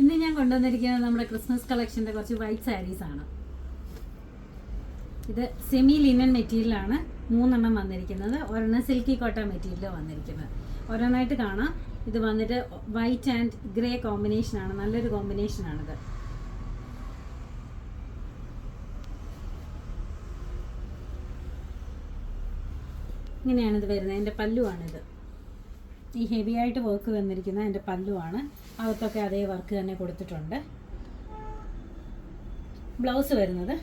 ഇന്ന് ഞാൻ കൊണ്ടുവന്നിരിക്കുന്നത് നമ്മുടെ ക്രിസ്മസ് കളക്ഷൻ്റെ കുറച്ച് വൈറ്റ് സാരീസാണ്. ഇത് സെമി ലിനൻ മെറ്റീരിയലാണ് 3 വന്നിരിക്കുന്നത്. ഒരെണ്ണം സിൽക്കി കോട്ട മെറ്റീരിയൽ വന്നിരിക്കുന്നത്. ഓരോന്നായിട്ട് കാണാം. ഇത് വന്നിട്ട് വൈറ്റ് ആൻഡ് ഗ്രേ കോമ്പിനേഷനാണ്. നല്ലൊരു കോമ്പിനേഷനാണിത്. ഇങ്ങനെയാണിത് വരുന്നത്. എൻ്റെ പല്ലുവാണിത്. ഈ ഹെവി ആയിട്ട് വർക്ക് വന്നിരിക്കുന്നത് എൻ്റെ പല്ലുവാണ്. അകത്തൊക്കെ അതേ വർക്ക് തന്നെ കൊടുത്തിട്ടുണ്ട്. ബ്ലൗസ് വരുന്നത്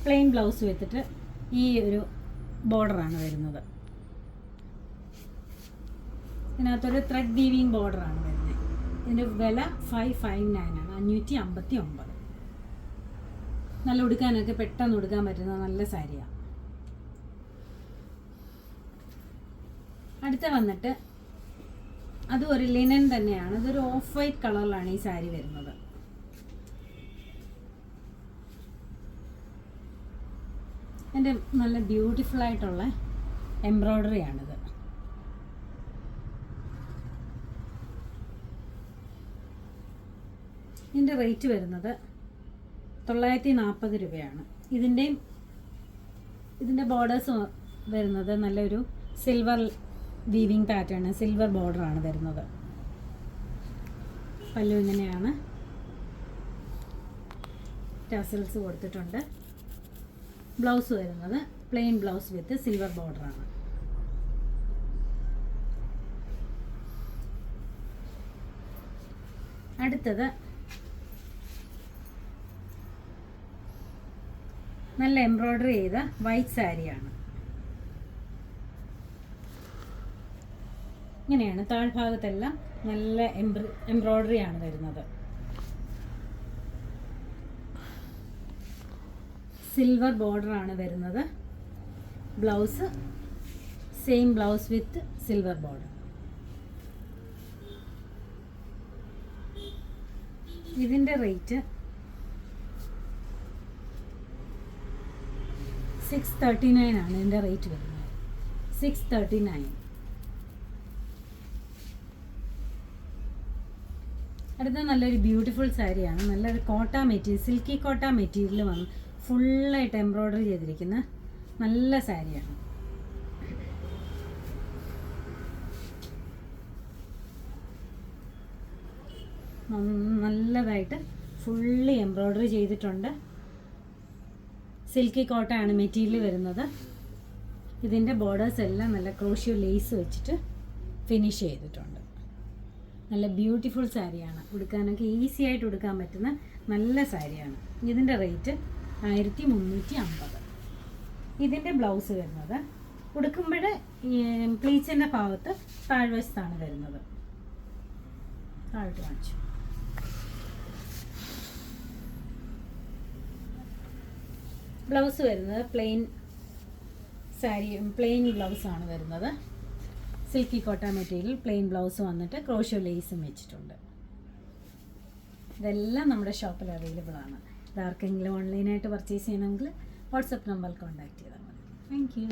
പ്ലെയിൻ ബ്ലൗസ് വെച്ചിട്ട് ഈ ഒരു ബോർഡറാണ് വരുന്നത്. ഇതിനകത്തൊരു ത്രെഡ് വീവിങ് ബോർഡറാണ് വരുന്നത്. ഇതിൻ്റെ വില 559 ആണ്, 559. നല്ല ഉടുക്കാനൊക്കെ പെട്ടെന്ന് ഉടുക്കാൻ പറ്റുന്ന നല്ല സാരിയാണ്. അടുത്ത വന്നിട്ട് അതും ഒരു ലിനൻ തന്നെയാണ്. ഇതൊരു ഓഫ് വൈറ്റ് കളറിലാണ് ഈ സാരി വരുന്നത്. എൻ്റെ നല്ല ബ്യൂട്ടിഫുൾ ആയിട്ടുള്ള എംബ്രോയ്ഡറി ആണിത്. ഇതിൻ്റെ റേറ്റ് വരുന്നത് 940 രൂപയാണ്. ഇതിൻ്റെ ബോർഡേഴ്സ് വരുന്നത് നല്ലൊരു സിൽവർ വീവിങ് പാറ്റേൺ, സിൽവർ ബോർഡറാണ് വരുന്നത്. പല്ലു ഇങ്ങനെയാണ്. ടാസൽസ് കൊടുത്തിട്ടുണ്ട്. ബ്ലൗസ് വരുന്നത് പ്ലെയിൻ ബ്ലൗസ് വിത്ത് സിൽവർ ബോർഡറാണ്. അടുത്തത് നല്ല എംബ്രോയ്ഡറി ചെയ്ത വൈറ്റ് സാരിയാണ്. ഇങ്ങനെയാണ് താഴ്ഭാഗത്തെല്ലാം നല്ല എംബ്രോയ്ഡറി ആണ് വരുന്നത്. സിൽവർ ബോർഡറാണ് വരുന്നത്. ബ്ലൗസ് സെയിം ബ്ലൗസ് വിത്ത് സിൽവർ ബോർഡർ. ഇതിൻ്റെ റേറ്റ് 639 ആണ്. ഇതിൻ്റെ റേറ്റ് വരുന്നത് 639. അടുത്ത നല്ലൊരു ബ്യൂട്ടിഫുൾ സാരിയാണ്. നല്ലൊരു കോട്ട മെറ്റീരിയൽ, സിൽക്കി കോട്ട മെറ്റീരിയൽ വന്ന് ഫുള്ളായിട്ട് എംബ്രോയ്ഡറി ചെയ്തിരിക്കുന്ന നല്ല സാരിയാണ്. നല്ലതായിട്ട് ഫുള്ളി എംബ്രോയ്ഡറി ചെയ്തിട്ടുണ്ട്. സിൽക്കി കോട്ടയാണ് മെറ്റീരിയൽ വരുന്നത്. ഇതിൻ്റെ ബോർഡേഴ്സ് എല്ലാം നല്ല ക്രോഷ്യോ ലേസ് വെച്ചിട്ട് ഫിനിഷ് ചെയ്തിട്ടുണ്ട്. നല്ല ബ്യൂട്ടിഫുൾ സാരിയാണ്. ഉടുക്കാനൊക്കെ ഈസി ആയിട്ട് ഉടുക്കാൻ പറ്റുന്ന നല്ല സാരിയാണ്. ഇതിൻ്റെ റേറ്റ് 1350. ഇതിൻ്റെ ബ്ലൗസ് വരുന്നത് ഉടുക്കുമ്പോൾ പ്ലീറ്റ്സിൻ്റെ ഭാഗത്ത് താഴ്വശത്താണ് വരുന്നത്. താഴോട്ട് കാണിച്ചു. ബ്ലൗസ് വരുന്നത് പ്ലെയിൻ ബ്ലൗസാണ് വരുന്നത്. സിൽക്കി കോട്ട മെറ്റീരിയൽ പ്ലെയിൻ ബ്ലൗസ് വന്നിട്ട് ക്രോഷ്യോ ലേസും വെച്ചിട്ടുണ്ട്. ഇതെല്ലാം നമ്മുടെ ഷോപ്പിൽ അവൈലബിൾ ആണ്. ഇതാർക്കെങ്കിലും ഓൺലൈനായിട്ട് പർച്ചേസ് ചെയ്യണമെങ്കിൽ വാട്സപ്പ് നമ്പറിൽ കോൺടാക്ട് ചെയ്താൽ മതി. Thank you.